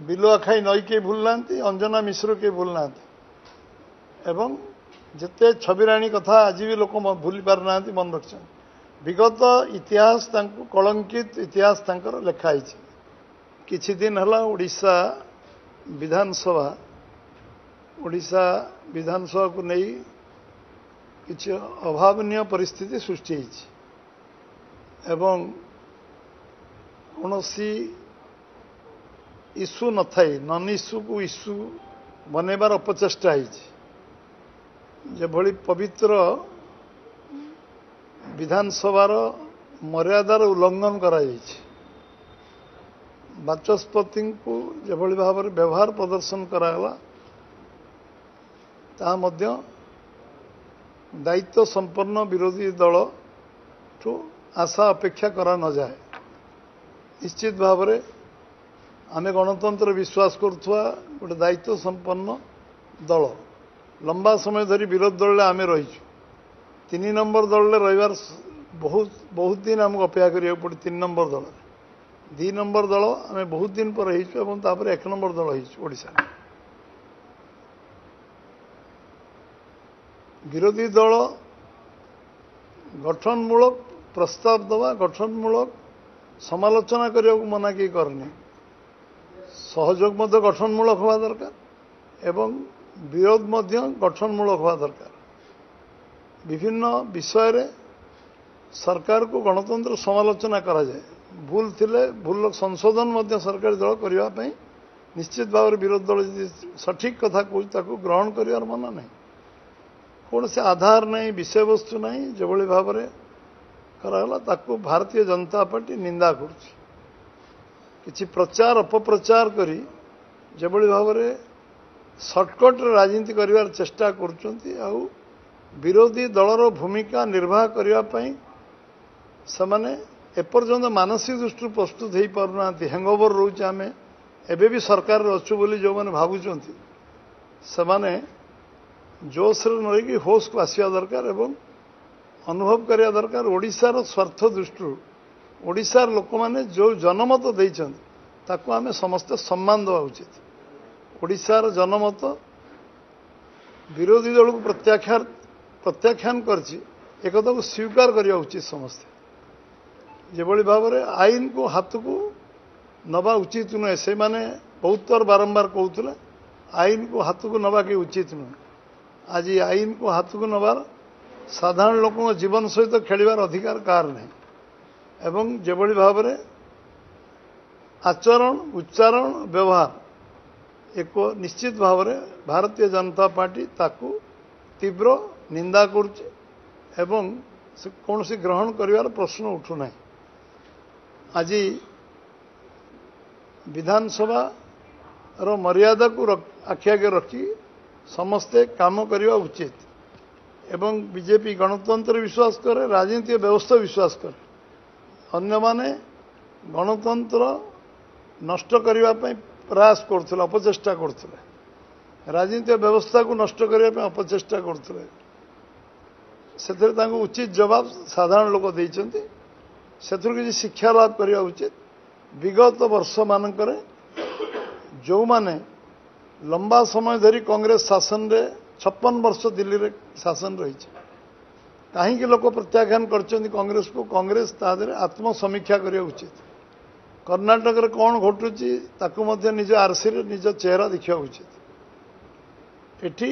ବିଲୁଆ ଖାଇ ନଈ କେହି ଭୁଲ ନାହାନ୍ତି, ଅଞ୍ଜନା ମିଶ୍ର କେହି ଭୁଲ ନାହାନ୍ତି ଏବଂ ଯେତେ ଛବିରାଣୀ କଥା ଆଜି ବି ଲୋକ ଭୁଲି ପାରୁନାହାନ୍ତି, ମନେ ରଖିଛନ୍ତି। ବିଗତ ଇତିହାସ ତାଙ୍କୁ କଳଙ୍କିତ ଇତିହାସ ତାଙ୍କର ଲେଖା ହେଇଛି। କିଛି ଦିନ ହେଲା ଓଡ଼ିଶା ବିଧାନସଭାକୁ ନେଇ କିଛି ଅଭାବନୀୟ ପରିସ୍ଥିତି ସୃଷ୍ଟି ହେଇଛି ଏବଂ କୌଣସି ଇସ୍ୟୁ ନଥାଇ ନନ୍ ଇସ୍ୟୁକୁ ଇସ୍ୟୁ ବନେଇବାର ଅପଚେଷ୍ଟା ହେଇଛି। ଯେଭଳି ପବିତ୍ର ବିଧାନସଭାର ମର୍ଯ୍ୟାଦାର ଉଲ୍ଲଂଘନ କରାଯାଇଛି, ବାଚସ୍ପତିଙ୍କୁ ଯେଭଳି ଭାବରେ ବ୍ୟବହାର ପ୍ରଦର୍ଶନ କରାଗଲା, ତାହା ମଧ୍ୟ ଦାୟିତ୍ୱ ସମ୍ପନ୍ନ ବିରୋଧୀ ଦଳଠୁ ଆଶା ଅପେକ୍ଷା କରା ନଯାଏ। ନିଶ୍ଚିତ ଭାବରେ ଆମେ ଗଣତନ୍ତ୍ର ବିଶ୍ୱାସ କରୁଥିବା ଗୋଟେ ଦାୟିତ୍ୱ ସମ୍ପନ୍ନ ଦଳ। ଲମ୍ବା ସମୟ ଧରି ବିରୋଧୀ ଦଳରେ ଆମେ ରହିଛୁ। 3 ନମ୍ବର ଦଳରେ ରହିବାର ବହୁତ ଦିନ ଆମକୁ ଅପେକ୍ଷା କରିବାକୁ ପଡ଼େ। 3 ନମ୍ବର ଦଳରେ 2 ନମ୍ବର ଦଳ ଆମେ ବହୁତ ଦିନ ପରେ ହେଇଛୁ ଏବଂ ତାପରେ 1 ନମ୍ବର ଦଳ ହେଇଛୁ। ଓଡ଼ିଶାରେ ବିରୋଧୀ ଦଳ ଗଠନମୂଳକ ପ୍ରସ୍ତାବ ଦେବା, ଗଠନମୂଳକ ସମାଲୋଚନା କରିବାକୁ ମନା କେହି କରୁନି। ସହଯୋଗ ମଧ୍ୟ ଗଠନମୂଳକ ହେବା ଦରକାର ଏବଂ ବିରୋଧ ମଧ୍ୟ ଗଠନମୂଳକ ହେବା ଦରକାର। ବିଭିନ୍ନ ବିଷୟରେ ସରକାରକୁ ଗଣତନ୍ତ୍ର ସମାଲୋଚନା କରାଯାଏ। ଭୁଲ ଥିଲେ ଭୁଲ ସଂଶୋଧନ ମଧ୍ୟ ସରକାରୀ ଦଳ କରିବା ପାଇଁ ନିଶ୍ଚିତ ଭାବରେ ବିରୋଧୀ ଦଳ ଯଦି ସଠିକ୍ କଥା କହୁଛି ତାକୁ ଗ୍ରହଣ କରିବାର ମନା ନାହିଁ। କୌଣସି ଆଧାର ନାହିଁ, ବିଷୟବସ୍ତୁ ନାହିଁ, ଯେଭଳି ଭାବରେ କରାଗଲା ତାକୁ ଭାରତୀୟ ଜନତା ପାର୍ଟି ନିନ୍ଦା କରୁଛି। କିଛି ପ୍ରଚାର ଅପପ୍ରଚାର କରି ଯେଭଳି ଭାବରେ ସର୍ଟକଟ୍ରେ ରାଜନୀତି କରିବାର ଚେଷ୍ଟା କରୁଛନ୍ତି ଆଉ ବିରୋଧୀ ଦଳର ଭୂମିକା ନିର୍ବାହ କରିବା ପାଇଁ ସେମାନେ ଏପର୍ଯ୍ୟନ୍ତ ମାନସିକ ଦୃଷ୍ଟିରୁ ପ୍ରସ୍ତୁତ ହୋଇପାରୁନାହାନ୍ତି। ହ୍ୟାଙ୍ଗଓଭର ରହୁଛି, ଆମେ ଏବେ ବି ସରକାରରେ ଅଛୁ ବୋଲି ଯେଉଁମାନେ ଭାବୁଛନ୍ତି ସେମାନେ ଜୋସ୍ରେ ନ ରହିକି ହୋସ୍କୁ ଆସିବା ଦରକାର ଏବଂ ଅନୁଭବ କରିବା ଦରକାର ଓଡ଼ିଶାର ସ୍ୱାର୍ଥ ଦୃଷ୍ଟିରୁ ଓଡ଼ିଶାର ଲୋକମାନେ ଯେଉଁ ଜନମତ ଦେଇଛନ୍ତି ତାକୁ ଆମେ ସମସ୍ତେ ସମ୍ମାନ ଦେବା ଉଚିତ। ଓଡ଼ିଶାର ଜନମତ ବିରୋଧୀ ଦଳକୁ ପ୍ରତ୍ୟାଖ୍ୟାନ କରିଛି, ଏକଥାକୁ ସ୍ୱୀକାର କରିବା ଉଚିତ ସମସ୍ତେ। ଯେଭଳି ଭାବରେ ଆଇନକୁ ହାତକୁ ନେବା ଉଚିତ ନୁହେଁ, ସେମାନେ ବହୁତ ଥର ବାରମ୍ବାର କହୁଥିଲେ ଆଇନକୁ ହାତକୁ ନେବା କି ଉଚିତ ନୁହେଁ। ଆଜି ଆଇନକୁ ହାତକୁ ନେବାର ସାଧାରଣ ଲୋକଙ୍କ ଜୀବନ ସହିତ ଖେଳିବାର ଅଧିକାର କାହାର ନାହିଁ ଏବଂ ଯେଭଳି ଭାବରେ ଆଚରଣ, ଉଚ୍ଚାରଣ, ବ୍ୟବହାର ଏକ ନିଶ୍ଚିତ ଭାବରେ ଭାରତୀୟ ଜନତା ପାର୍ଟି ତାକୁ ତୀବ୍ର ନିନ୍ଦା କରୁଛି ଏବଂ ସେ କୌଣସି ଗ୍ରହଣ କରିବାର ପ୍ରଶ୍ନ ଉଠୁନାହିଁ। ଆଜି ବିଧାନସଭାର ମର୍ଯ୍ୟାଦାକୁ ଆଖି ଆଗରେ ରଖି ସମସ୍ତେ କାମ କରିବା ଉଚିତ ଏବଂ ବିଜେପି ଗଣତନ୍ତ୍ର ବିଶ୍ୱାସ କରେ, ରାଜନୈତିକ ବ୍ୟବସ୍ଥା ବିଶ୍ୱାସ କରେ। ଅନ୍ୟମାନେ ଗଣତନ୍ତ୍ର ନଷ୍ଟ କରିବା ପାଇଁ ପ୍ରୟାସ କରୁଥିଲେ, ଅପଚେଷ୍ଟା କରୁଥିଲେ, ରାଜନୈତିକ ବ୍ୟବସ୍ଥାକୁ ନଷ୍ଟ କରିବା ପାଇଁ ଅପଚେଷ୍ଟା କରୁଥିଲେ। ସେଥିରେ ତାଙ୍କୁ ଉଚିତ ଜବାବ ସାଧାରଣ ଲୋକ ଦେଇଛନ୍ତି। ସେଥିରୁ କିଛି ଶିକ୍ଷା ଲାଭ କରିବା ଉଚିତ। ବିଗତ ବର୍ଷମାନଙ୍କରେ ଯେଉଁମାନେ ଲମ୍ବା ସମୟ ଧରି କଂଗ୍ରେସ ଶାସନରେ 56 ବର୍ଷ ଦିଲ୍ଲୀରେ ଶାସନ ରହିଛି, କାହିଁକି ଲୋକ ପ୍ରତ୍ୟାଖ୍ୟାନ କରିଛନ୍ତି କଂଗ୍ରେସକୁ? କଂଗ୍ରେସ ତା ଦେହରେ ଆତ୍ମସମୀକ୍ଷା କରିବା ଉଚିତ। କର୍ଣ୍ଣାଟକରେ କ'ଣ ଘଟୁଛି ତାକୁ ମଧ୍ୟ ନିଜ ଆର୍ସିରେ ନିଜ ଚେହେରା ଦେଖିବା ଉଚିତ। ଏଠି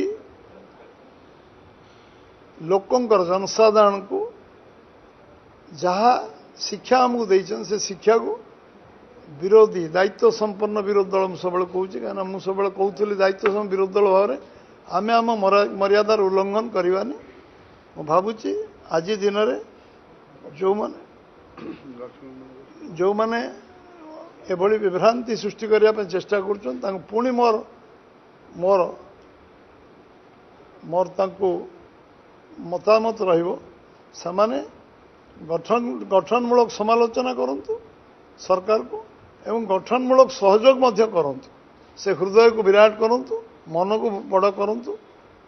ଲୋକଙ୍କର, ଜନସାଧାରଣଙ୍କୁ ଯାହା ଶିକ୍ଷା ଆମକୁ ଦେଇଛନ୍ତି ସେ ଶିକ୍ଷାକୁ ବିରୋଧୀ ଦାୟିତ୍ୱ ସମ୍ପନ୍ନ ବିରୋଧୀ ଦଳ, ମୁଁ ସବୁବେଳେ କହୁଛି, କାହିଁକିନା ମୁଁ ସବୁବେଳେ କହୁଥିଲି ଦାୟିତ୍ୱ ସମ୍ପନ୍ନ ବିରୋଧୀ ଦଳ ଭାବରେ ଆମେ ଆମ ମର୍ଯ୍ୟାଦାର ଉଲ୍ଲଂଘନ କରିବାନି। ମୁଁ ଭାବୁଛି ଆଜି ଦିନରେ ଯେଉଁମାନେ ଏଭଳି ବିଭ୍ରାନ୍ତି ସୃଷ୍ଟି କରିବା ପାଇଁ ଚେଷ୍ଟା କରୁଛନ୍ତି ତାଙ୍କୁ ପୁଣି ମୋର ତାଙ୍କୁ ମତାମତ ରହିବ, ସେମାନେ ଗଠନମୂଳକ ସମାଲୋଚନା କରନ୍ତୁ ସରକାରକୁ ଏବଂ ଗଠନମୂଳକ ସହଯୋଗ ମଧ୍ୟ କରନ୍ତୁ। ସେ ହୃଦୟକୁ ବିରାଟ କରନ୍ତୁ, ମନକୁ ବଡ଼ କରନ୍ତୁ,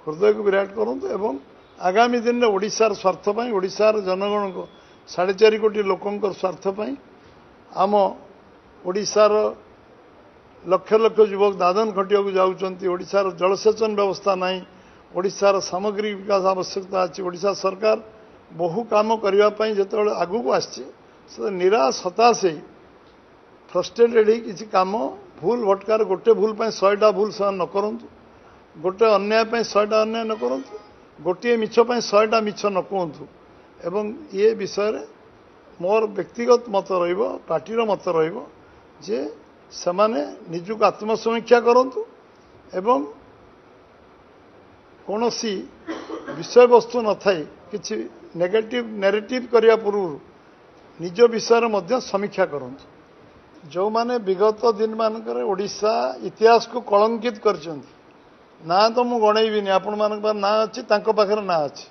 ହୃଦୟକୁ ବିରାଟ କରନ୍ତୁ ଏବଂ ଆଗାମୀ ଦିନରେ ଓଡ଼ିଶାର ସ୍ୱାର୍ଥ ପାଇଁ, ଓଡ଼ିଶାର ଜନଗଣଙ୍କ 4.5 କୋଟି ଲୋକଙ୍କର ସ୍ୱାର୍ଥ ପାଇଁ, ଆମ ଓଡ଼ିଶାର लक्ष लक्ष युवक दादन खटिया जाऊँच ओडिशार जलसेचन व्यवस्था नहीं ओडिशार सामग्रिक विकास आवश्यकता अच्छी ओडिशा सरकार बहु काम करने जो आगू को आसी निराश हताश फ्रस्ट्रेटेड हो किसी काम भूल भटकार गोटे भूल 100टा भूल से न करूँ गोटे अन्याय 100टा अन्याय न करूँ गोटे मिछ 100टा मिछ न कहतु एवं ये विषय मोर व्यक्तिगत मत पार्टीर मत जे सेमाने निजुक आत्मसमीक्षा करंतु एवं कौन सी विषय वस्तु न थाई किसी नेगेटिव नैरेटिव करिया पूर्व निज विषय मध्य समीक्षा करंतु जो माने विगत दिन मानकर ओडिशा इतिहास को कलंकित करचंती ना तो मु गणेबी आपण मान ना अच्छी पाखे ना अच्छी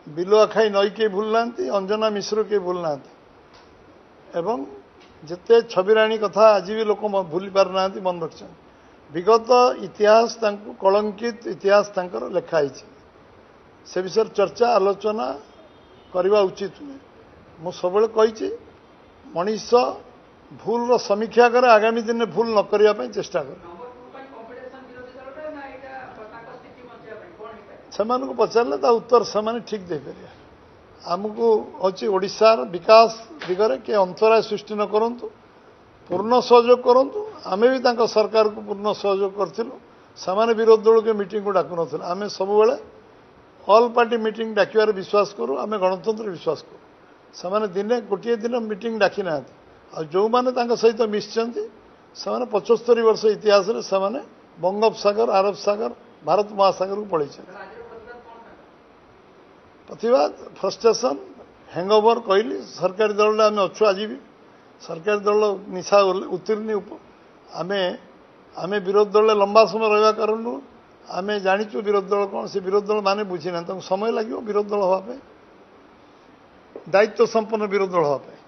बिलुआ खाई नई के भूल ना अंजना मिश्र के भूल ना एवं जिते छबिराणी कथा आज भी लोक भूली पार ना मन रखते विगत इतिहास कलंकित इतिहास लिखाई से विषय चर्चा आलोचना करवा उचित नुहे मु सब कही मनीष भूल समीक्षा करे आगामी दिन में भूल न करने चेष्टा करे से पचारे उत्तर से ठीक दे पारे आमको अच्छी ओडिशार विकास दिगरे के अंतराय सृष्टि न करंतु पूर्ण सहयोग करंतु आमे भी तांका सरकार को पूर्ण सहयोग करथिलु सामान्य विरोध दल के मीटिंग को डाकु नथिलु आमे सब बेले ऑल पार्टी मीटिंग डाकिबार विश्वास करू आमे गणतंत्र विश्वास करू सामान्य दिने गोटे दिन मीटिंग डाकी ना आ जो माने तांका सहित मिसचंती सामान्य 75 वर्ष इतिहास रे सामान्य बंगोपसागर अरब सागर भारत महासागर को पड़े प्रतिवाद फ्रस्ट्रेशन हैंगओवर कहली सरकारी दल आम अच्छु आज भी सरकारी दल निशा उत्तीर्ण आमे विरोध दल लंबा समय रहा कारण आम जाचु विरोध दल कौन से विरोध दल माने बुझी ना समय लगे विरोध दल हाँपे दायित्व संपन्न विरोध दल हाँपे